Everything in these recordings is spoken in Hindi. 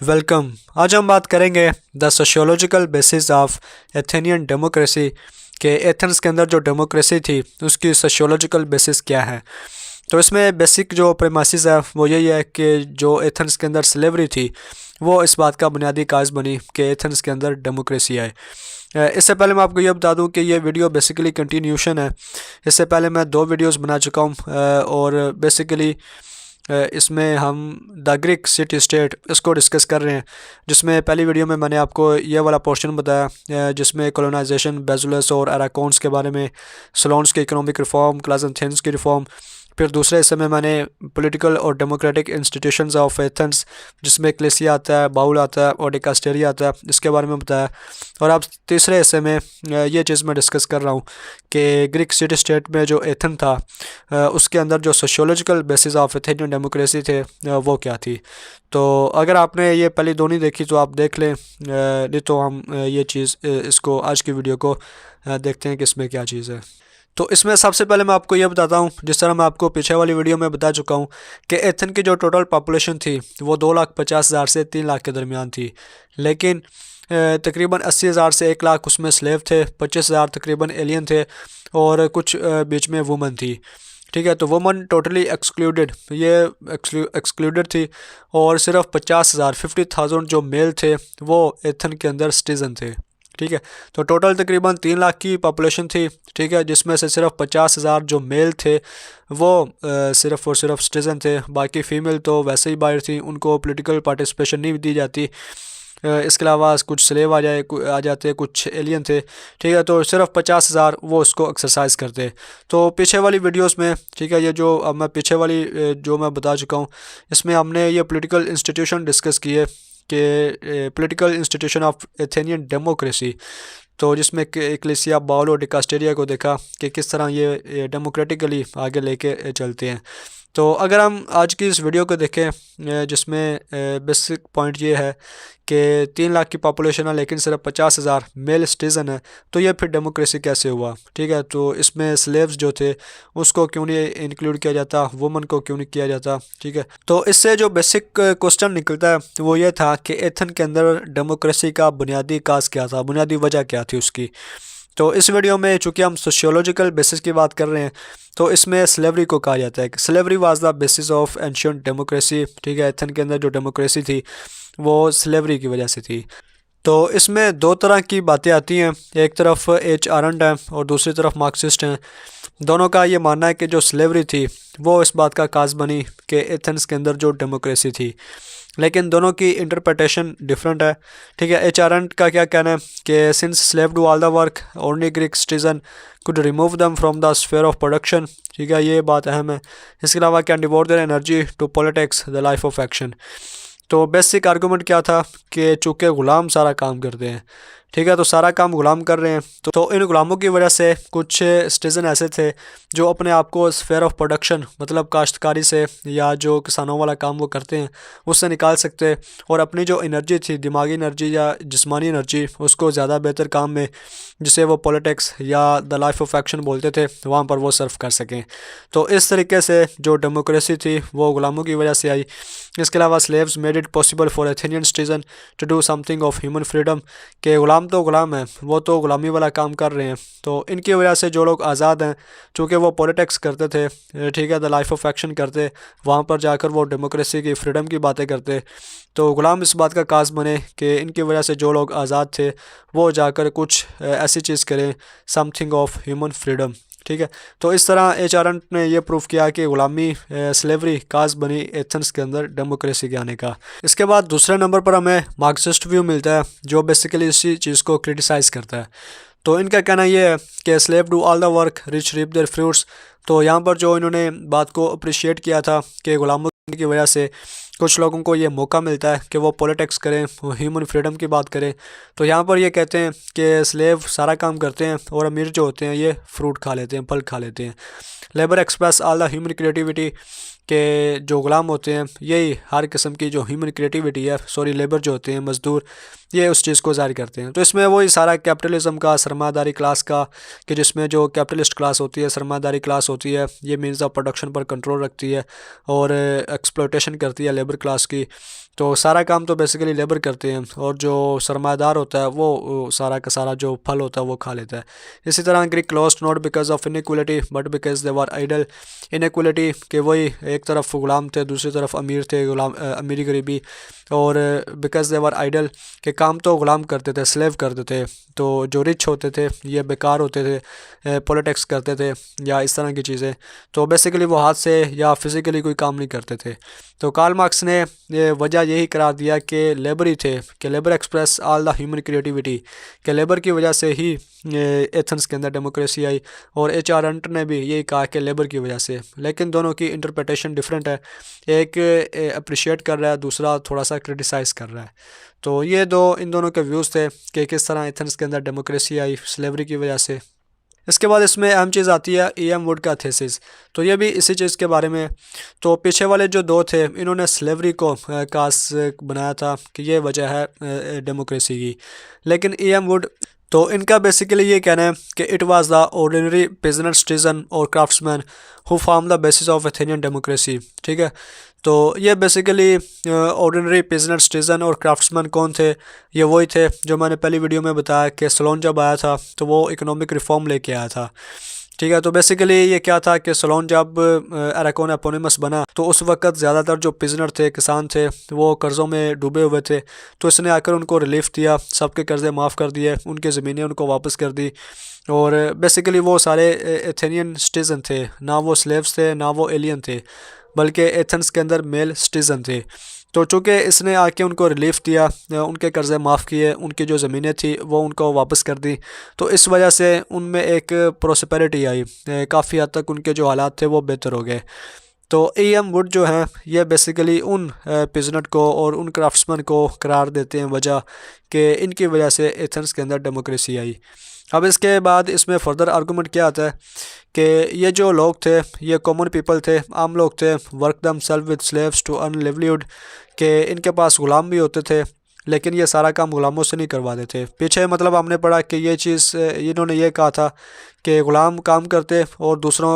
वेलकम। आज हम बात करेंगे the sociological basis of Athenian democracy के एथेंस के अंदर जो डेमोक्रेसी थी उसकी सोशियोलॉजिकल बेसिस क्या है। तो इसमें बेसिक जो प्रेमाइसिस है वो यही है कि जो एथेंस के अंदर स्लेवरी थी वो इस बात का बुनियादी काज बनी कि एथेंस के अंदर डेमोक्रेसी आए। इससे पहले मैं आपको ये बता दूं कि ये वीडियो बेसिकली कंटिन्यूशन है। इससे पहले मैं 2 वीडियोस बना चुका हूँ और बेसिकली इसमें हम द ग्रीक सिटी स्टेट इसको डिस्कस कर रहे हैं, जिसमें पहली वीडियो में मैंने आपको ये वाला पोर्शन बताया जिसमें कॉलोनाइजेशन, बेजुलस और अराकोन्स के बारे में, सोलोन्स की इकोनॉमिक रिफॉर्म, क्लाजेंथियंस की रिफॉर्म। फिर दूसरे हिस्से में मैंने पॉलिटिकल और डेमोक्रेटिक इंस्टीट्यूशंस ऑफ एथेंस, जिसमें क्लेसिया आता है, बाउल आता है और डिकास्टेरिया आता है, इसके बारे में बताया। और अब तीसरे हिस्से में ये चीज़ मैं डिस्कस कर रहा हूँ कि ग्रीक सिटी स्टेट में जो एथन था उसके अंदर जो sociological basis of Athenian democracy थे वो क्या थी। तो अगर आपने ये पहले दोनों देखी तो आप देख लें, नहीं तो हम ये चीज़ इसको आज की वीडियो को देखते हैं कि इसमें क्या चीज़ है। तो इसमें सबसे पहले मैं आपको ये बताता हूँ, जिस तरह मैं आपको पीछे वाली वीडियो में बता चुका हूँ कि एथन की जो टोटल पॉपुलेशन थी वो 2,50,000 से 3 लाख के दरमियान थी। लेकिन तकरीबन 80,000 से 1 लाख उसमें स्लेव थे, 25,000 तकरीबन एलियन थे और कुछ बीच में वुमन थी। ठीक है, तो वुमन टोटली एक्सक्लूडेड, ये एक्सक्लूडेड थी। और सिर्फ 50,000 जो मेल थे वो एथन के अंदर सिटीज़न थे। ठीक है, तो टोटल तकरीबन 3 लाख की पॉपुलेशन थी। ठीक है, जिसमें से सिर्फ 50,000 जो मेल थे वो सिर्फ और सिर्फ सिटीज़न थे। बाकी फ़ीमेल तो वैसे ही बाहर थी, उनको पॉलिटिकल पार्टिसिपेशन नहीं दी जाती। इसके अलावा कुछ स्लेव आ जाते, कुछ एलियन थे। ठीक है, तो सिर्फ 50,000 वो उसको एक्सरसाइज करते। तो पीछे वाली वीडियोस में, ठीक है, ये जो अब मैं पीछे वाली जो मैं बता चुका हूँ, इसमें हमने ये पॉलिटिकल इंस्टीट्यूशन डिस्कस किए कि political institution of Athenian democracy, तो जिसमें एक्लेसिया, बाउल और डिकास्टेरिया को देखा कि किस तरह ये डेमोक्रेटिकली आगे लेके चलते हैं। तो अगर हम आज की इस वीडियो को देखें, जिसमें बेसिक पॉइंट ये है कि 3 लाख की पॉपुलेशन है लेकिन सिर्फ 50,000 मेल सिटीज़न है, तो ये फिर डेमोक्रेसी कैसे हुआ। ठीक है, तो इसमें स्लेव्स जो थे उसको क्यों नहीं इंक्लूड किया जाता, वुमन को क्यों नहीं किया जाता। ठीक है, तो इससे जो बेसिक क्वेश्चन निकलता है वो ये था कि एथन के अंदर डेमोक्रेसी का बुनियादी काज क्या था, बुनियादी वजह क्या थी उसकी। तो इस वीडियो में चूँकि हम सोशियोलॉजिकल बेसिस की बात कर रहे हैं, तो इसमें स्लेवरी को कहा जाता है कि slavery was the basis of ancient democracy. ठीक है, एथन के अंदर जो डेमोक्रेसी थी वो स्लेवरी की वजह से थी। तो इसमें 2 तरह की बातें आती हैं, एक तरफ एच आरंट है और दूसरी तरफ मार्क्सिस्ट हैं। दोनों का ये मानना है कि जो स्लेवरी थी वो इस बात का काज बनी कि एथेंस के अंदर जो डेमोक्रेसी थी, लेकिन दोनों की इंटरप्रिटेशन डिफरेंट है। ठीक है, एच आरंट का क्या कहना है कि since slave do all the work, only Greek citizen could remove them from the sphere of production. ठीक है, ये बात अहम है। इसके अलावा can devote their energy to politics the life of action. तो बेसिक आर्गूमेंट क्या था कि चूँकि ग़ुलाम सारा काम करते हैं, ठीक है, तो सारा काम ग़ुलाम कर रहे हैं, तो इन ग़ुलामों की वजह से कुछ सिटीज़न ऐसे थे जो अपने आप को स्फेयर ऑफ प्रोडक्शन, मतलब काश्तकारी से या जो किसानों वाला काम वो करते हैं उससे निकाल सकते, और अपनी जो एनर्जी थी, दिमागी एनर्जी या जिस्मानी एनर्जी, उसको ज़्यादा बेहतर काम में, जिसे वो पॉलिटिक्स या द लाइफ ऑफ एक्शन बोलते थे, वहाँ पर वो सर्व कर सकें। तो इस तरीके से जो डेमोक्रेसी थी वो ग़ुलामों की वजह से आई। इसके अलावा slaves made it possible for Athenian citizen to do something of human freedom, के ग़ुलाम तो ग़ुलाम हैं, वो तो ग़ुलामी वाला काम कर रहे हैं। तो इनकी वजह से जो लोग आज़ाद हैं, चूँकि वो पॉलिटिक्स करते थे, ठीक है, द लाइफ ऑफ एक्शन करते, वहाँ पर जाकर वो डेमोक्रेसी की फ्रीडम की बातें करते, तो ग़ुलाम इस बात का काज बने कि इनकी वजह से जो लोग आज़ाद थे वो जाकर कुछ ऐसी चीज़ करें, समथिंग ऑफ ह्यूमन फ्रीडम। ठीक है, तो इस तरह एच आरंट ने यह प्रूव किया कि ग़ुलामी, स्लेवरी काज बनी एथेंस के अंदर डेमोक्रेसी के आने का। इसके बाद दूसरे नंबर पर हमें मार्क्सिस्ट व्यू मिलता है जो बेसिकली इसी चीज़ को क्रिटिसाइज़ करता है। तो इनका कहना यह है कि slave do all the work, rich reap their fruits. तो यहाँ पर जो इन्होंने बात को अप्रिशिएट किया था कि ग़ुलामों की वजह से कुछ लोगों को ये मौका मिलता है कि वो पॉलिटिक्स करें, वो ह्यूमन फ्रीडम की बात करें। तो यहाँ पर ये कहते हैं कि स्लेव सारा काम करते हैं और अमीर जो होते हैं ये फ्रूट खा लेते हैं, फल खा लेते हैं। Labour express all the human creativity, के जो ग़ुलाम होते हैं यही हर किस्म की जो ह्यूमन क्रिएटिविटी है, सॉरी लेबर जो होते हैं, मज़दूर, ये उस चीज़ को ज़ाहिर करते हैं। तो इसमें वही सारा कैपिटलिज्म का, सरमादारी क्लास का, कि जिसमें जो कैपिटलिस्ट क्लास होती है, सरमादारी क्लास होती है, ये मीन्स ऑफ प्रोडक्शन पर कंट्रोल रखती है और एक्सप्लोइटेशन करती है लेबर क्लास की। तो सारा काम तो बेसिकली लेबर करते हैं, और जो सरमायादार होता है वो सारा का सारा जो फल होता है वो खा लेता है। इसी तरह Greek lost not because of inequality but because they were idle. Inequality के वही एक तरफ गुलाम थे, दूसरी तरफ अमीर थे, गुलाम अमीरी गरीबी। और बिकॉज दे वर आइडल के काम तो गुलाम करते थे, स्लेव करते थे। तो जो रिच होते थे ये बेकार होते थे, पॉलिटिक्स करते थे या इस तरह की चीज़ें। तो बेसिकली वो हाथ से या फिज़िकली कोई काम नहीं करते थे। तो कार्ल मार्क्स ने ये वजह यही करार दिया कि लेबर ही थे, कि labour express all the human creativity, कि लेबर की वजह से ही एथेंस के अंदर डेमोक्रेसी आई। और एच आर हंटर ने भी यही कहा कि लेबर की वजह से। लेकिन दोनों की इंटरप्रिटेशन डिफरेंट है, एक अप्रिशिएट कर रहा है, दूसरा थोड़ा सा क्रिटिसाइज़ कर रहा है। तो ये इन दोनों के व्यूज़ थे कि किस तरह एथेंस के अंदर डेमोक्रेसी आई स्लेवरी की वजह से। इसके बाद इसमें अहम चीज़ आती है ई.एम. वुड का थीसिस। तो ये भी इसी चीज़ के बारे में। तो पीछे वाले जो दो थे इन्होंने स्लेवरी को कास बनाया था कि ये वजह है डेमोक्रेसी की। लेकिन ई.एम. वुड, तो इनका बेसिकली ये कहना है कि it was the ordinary business citizen और craftsman who form the basis of Athenian democracy. ठीक है, तो ये बेसिकली ऑर्डिनरी बिजनेस सिटीजन और क्राफ्ट्समैन कौन थे? ये वही थे जो मैंने पहली वीडियो में बताया कि सोलोन जब आया था तो वो इकोनॉमिक रिफॉर्म लेके आया था। ठीक है, तो बेसिकली ये क्या था कि सोलोन जब अराकोन एपोनिमस बना तो उस वक्त ज़्यादातर जो पिजनर थे, किसान थे, वो कर्ज़ों में डूबे हुए थे। तो इसने आकर उनको रिलीफ दिया, सबके कर्ज़े माफ़ कर दिए, उनकी ज़मीनें उनको वापस कर दी। और बेसिकली वो सारे एथेनियन सिटीज़न थे, ना वो स्लेव्स थे ना वो एलियन थे, बल्कि एथेंस के अंदर मेल सिटीज़न थे। तो चूँकि इसने आके उनको रिलीफ दिया, उनके कर्ज़े माफ़ किए, उनकी जो ज़मीनें थी वो उनको वापस कर दी, तो इस वजह से उनमें एक प्रोस्पेरिटी आई, काफ़ी हद तक उनके जो हालात थे वो बेहतर हो गए। तो ई.एम. वुड जो हैं ये बेसिकली उन पिजनट को और उन क्राफ्ट्समैन को करार देते हैं वजह कि इनकी वजह से एथेंस के अंदर डेमोक्रेसी आई। अब इसके बाद इसमें फर्दर आर्गूमेंट क्या आता है कि ये जो लोग थे ये कॉमन पीपल थे, आम लोग थे, work them self with slaves to earn livelihood, के इनके पास गुलाम भी होते थे लेकिन ये सारा काम गुलामों से नहीं करवाते थे। पीछे मतलब हमने पढ़ा कि ये चीज़ इन्होंने ये कहा था कि गुलाम काम करते और दूसरों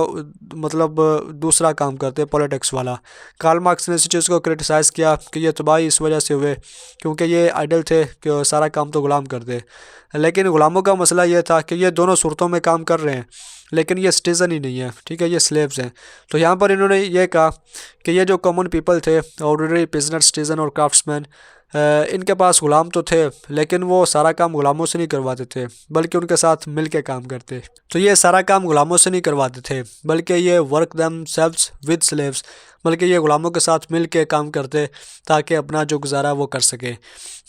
मतलब दूसरा काम करते पॉलिटिक्स वाला। कार्ल मार्क्स ने इस चीज़ को क्रिटिसाइज़ किया कि ये तबाही इस वजह से हुए क्योंकि ये आइडल थे कि सारा काम तो गुलाम करते। लेकिन गुलामों का मसला ये था कि ये दोनों सूरतों में काम कर रहे हैं लेकिन ये सिटीज़न ही नहीं है, ठीक है, ये स्लेव्स हैं। तो यहाँ पर इन्होंने ये कहा कि ये जो कॉमन पीपल थे, ऑर्डिनरी बिजनेस सिटीज़न और क्राफ्ट्समैन, इनके पास गुलाम तो थे लेकिन वो सारा काम गुलामों से नहीं करवाते थे बल्कि उनके साथ मिल के काम करते। तो ये सारा काम गुलामों से नहीं करवाते थे बल्कि ये वर्क दम सेल्व्स विद स्लेव्स, बल्कि ये गुलामों के साथ मिल के काम करते ताकि अपना जो गुजारा वो कर सके।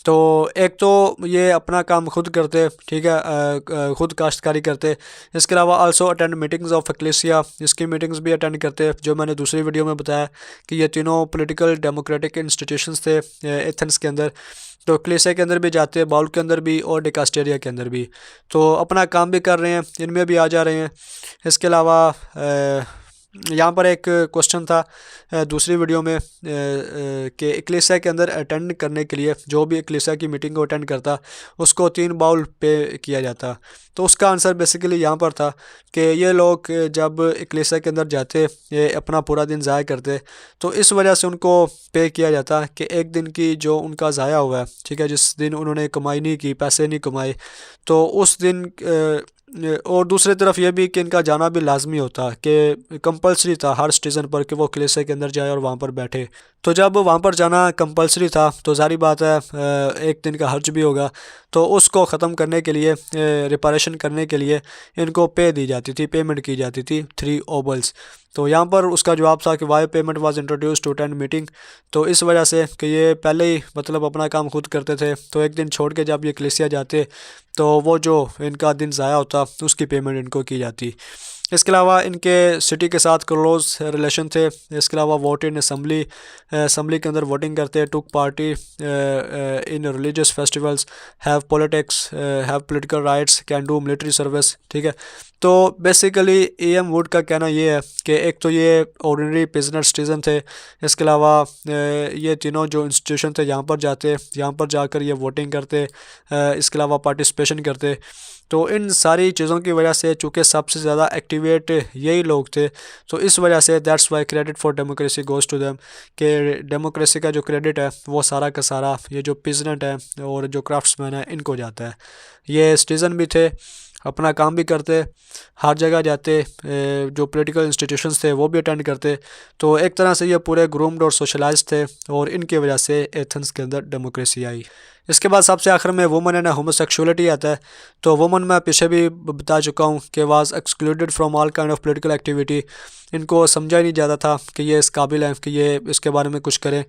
तो एक तो ये अपना काम खुद करते, ठीक है, खुद काश्तकारी करते। इसके अलावा also attend meetings of Ecclesia, इसकी मीटिंग्स भी अटेंड करते जो मैंने दूसरी वीडियो में बताया कि ये तीनों पॉलिटिकल डेमोक्रेटिक इंस्टीट्यूशंस थे एथेंस के अंदर। तो क्लेसिया के अंदर भी जाते, बाउल के अंदर भी और डिकास्टेरिया के अंदर भी। तो अपना काम भी कर रहे हैं, इनमें भी आ जा रहे हैं। इसके अलावा यहाँ पर एक क्वेश्चन था दूसरी वीडियो में कि एक्लेसिया के अंदर अटेंड करने के लिए जो भी एक्लेसिया की मीटिंग को अटेंड करता उसको 3 बाउल पे किया जाता। तो उसका आंसर बेसिकली यहाँ पर था कि ये लोग जब एक्लेसिया के अंदर जाते ये अपना पूरा दिन ज़ाया करते तो इस वजह से उनको पे किया जाता कि एक दिन की जो उनका ज़ाया हुआ है, ठीक है, जिस दिन उन्होंने कमाई नहीं की, पैसे नहीं कमाए, तो उस दिन और दूसरी तरफ ये भी कि इनका जाना भी लाजमी होता कि कंपलसरी था हर स्टेशन पर कि वो क्लेसे के अंदर जाए और वहाँ पर बैठे। तो जब वहाँ पर जाना कंपलसरी था तो जारी बात है एक दिन का हर्ज भी होगा, तो उसको ख़त्म करने के लिए, रिपारेशन करने के लिए इनको पे दी जाती थी, पेमेंट की जाती थी 3 ओबल्स। तो यहाँ पर उसका जवाब था कि why payment was introduce to attend meeting. तो इस वजह से कि ये पहले ही मतलब अपना काम खुद करते थे तो एक दिन छोड़ के जब ये क्लेसिया जाते तो वो जो इनका दिन ज़ाया होता उसकी पेमेंट इनको की जाती। इसके अलावा इनके सिटी के साथ क्लोज रिलेशन थे। इसके अलावा वोट इन असम्बली, असम्बली के अंदर वोटिंग करते, took part in religious festivals, have politics, have political rights, can do military service, ठीक है। तो बेसिकली ई.एम. वुड का कहना ये है कि एक तो ये ऑर्डिनरी प्रिजनर सिटीज़न थे, इसके अलावा ये तीनों जो इंस्टीट्यूशन थे यहाँ पर जाते, यहाँ पर जाकर ये वोटिंग करते, इसके अलावा पार्टिसिपेशन करते। तो इन सारी चीज़ों की वजह से चूँकि सबसे ज़्यादा एक्टिवेट यही लोग थे, तो इस वजह से that's why credit for democracy goes to them, कि डेमोक्रेसी का जो क्रेडिट है वो सारा का सारा ये जो प्रेसिडेंट है और जो क्राफ्ट्समैन है इनको जाता है। ये सिटीज़न भी थे, अपना काम भी करते, हर जगह जाते, जो पॉलिटिकल इंस्टीट्यूशंस थे वो भी अटेंड करते। तो एक तरह से ये पूरे ग्रूम्ड और सोशलाइज्ड थे और इनकी वजह से एथेंस के अंदर डेमोक्रेसी आई। इसके बाद सबसे आखिर में वुमन एंड होमोसेक्सुअलिटी आता है। तो वुमन मैं पीछे भी बता चुका हूँ कि was excluded from all kind of political activity. इनको समझा ही नहीं जाता था कि ये इस काबिल है कि ये इसके बारे में कुछ करें।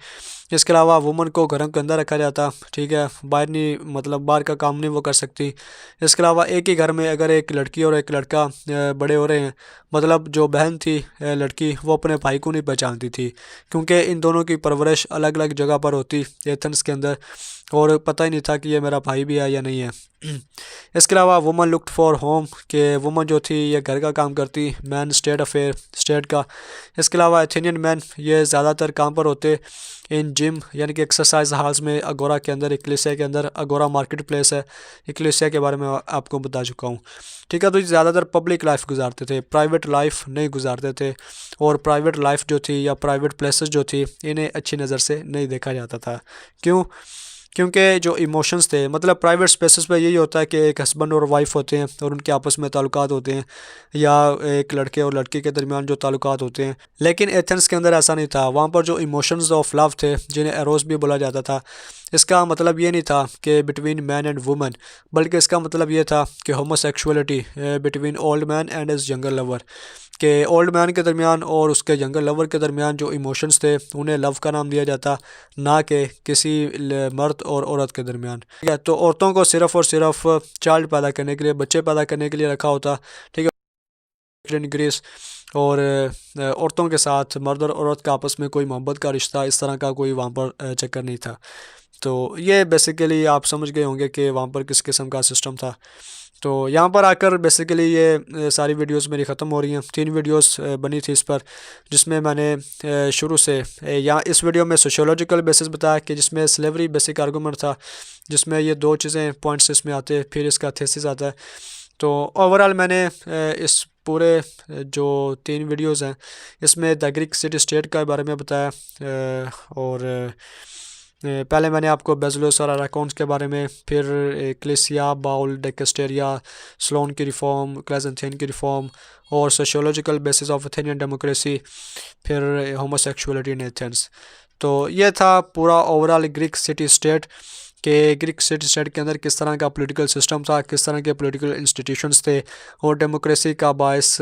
इसके अलावा वुमन को घर के अंदर रखा जाता, ठीक है, बाहर नहीं, मतलब बाहर का काम नहीं वो कर सकती। इसके अलावा एक ही घर में अगर एक लड़की और एक लड़का बड़े हो रहे हैं, मतलब जो बहन थी लड़की, वो अपने भाई को नहीं पहचानती थी, क्योंकि इन दोनों की परवरिश अलग अलग जगह पर होती एथेंस के अंदर, और पता ही नहीं था कि ये मेरा भाई भी है या नहीं है। इसके अलावा वुमन लुक्ड फॉर होम, के वुमन जो थी ये घर का काम करती, मैन स्टेट अफेयर स्टेट का। इसके अलावा एथेनियन मैन ये ज़्यादातर काम पर होते इन जिम यानी कि एक्सरसाइज हॉल्स में, अगोरा के अंदर, इक्लेसिया के अंदर। अगोरा मार्केट प्लेस है, इक्लेसिया के बारे में आपको बता चुका हूँ, ठीक है। तो ये ज़्यादातर पब्लिक लाइफ गुजारते थे, प्राइवेट लाइफ नहीं गुजारते थे, और प्राइवेट लाइफ जो थी या प्राइवेट प्लेसेस जो थी इन्हें अच्छी नज़र से नहीं देखा जाता था। क्यों? क्योंकि जो इमोशंस थे, मतलब प्राइवेट स्पेसेस पे यही होता है कि एक हस्बैंड और वाइफ होते हैं और उनके आपस में ताल्लुकात होते हैं, या एक लड़के और लड़की के दरमियान जो ताल्लुकात होते हैं। लेकिन एथेंस के अंदर ऐसा नहीं था। वहाँ पर जो इमोशंस ऑफ लव थे, जिन्हें एरोस भी बोला जाता था, इसका मतलब ये नहीं था कि बिटवीन मैन एंड वुमन, बल्कि इसका मतलब ये था कि homosexuality between old man and his younger lover, के ओल्ड मैन के दरमियान और उसके यंगर लवर के दरमियान जो इमोशंस थे उन्हें लव का नाम दिया जाता, ना कि किसी मर्द और औरत के दरमियान, ठीक है। तो औरतों को सिर्फ़ और सिर्फ चाइल्ड पैदा करने के लिए, बच्चे पैदा करने के लिए रखा होता, ठीक है, इन ग्रीस। और औरतों के साथ मर्द और औरत का आपस में कोई मोहब्बत का रिश्ता, इस तरह का कोई वहाँ पर चक्कर नहीं था। तो ये बेसिकली आप समझ गए होंगे कि वहाँ पर किस किस्म का सिस्टम था। तो यहाँ पर आकर बेसिकली ये सारी वीडियोस मेरी ख़त्म हो रही हैं। 3 वीडियोस बनी थी इस पर, जिसमें मैंने शुरू से यहाँ इस वीडियो में सोशियोलॉजिकल बेसिस बताया कि जिसमें स्लेवरी बेसिक आर्गूमेंट था, जिसमें ये 2 चीज़ें पॉइंट्स इसमें आते हैं, फिर इसका थीसिस आता है। तो ओवरऑल मैंने इस पूरे जो 3 वीडियोस हैं इसमें द ग्रीक सिटी स्टेट के बारे में बताया, और पहले मैंने आपको बेजलोस और अराकोन्स के बारे में, फिर क्लेसिया, बाउल, डेकेस्टेरिया, स्लोन की रिफॉर्म, क्लेजेंथियन की रिफॉर्म, और sociological basis of Athenian democracy, फिर होमोसेक्सुअलिटी इन एथेंस। तो ये था पूरा ओवरऑल ग्रीक सिटी स्टेट, के ग्रीक सिटी स्टेट के अंदर किस तरह का पॉलिटिकल सिस्टम था, किस तरह के पॉलिटिकल इंस्टीट्यूशंस थे, और डेमोक्रेसी का बायस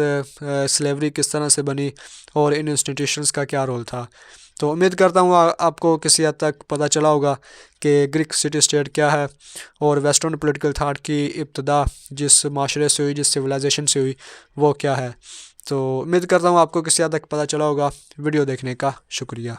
स्लेवरी किस तरह से बनी, और इन इंस्टीट्यूशंस का क्या रोल था। तो उम्मीद करता हूँ आपको किसी हद तक पता चला होगा कि ग्रीक सिटी स्टेट क्या है, और वेस्टर्न पॉलिटिकल थाट की इब्तदा जिस माशरे से हुई, जिस सिविलाइजेशन से हुई, वो क्या है। तो उम्मीद करता हूँ आपको किसी हद तक पता चला होगा। वीडियो देखने का शुक्रिया।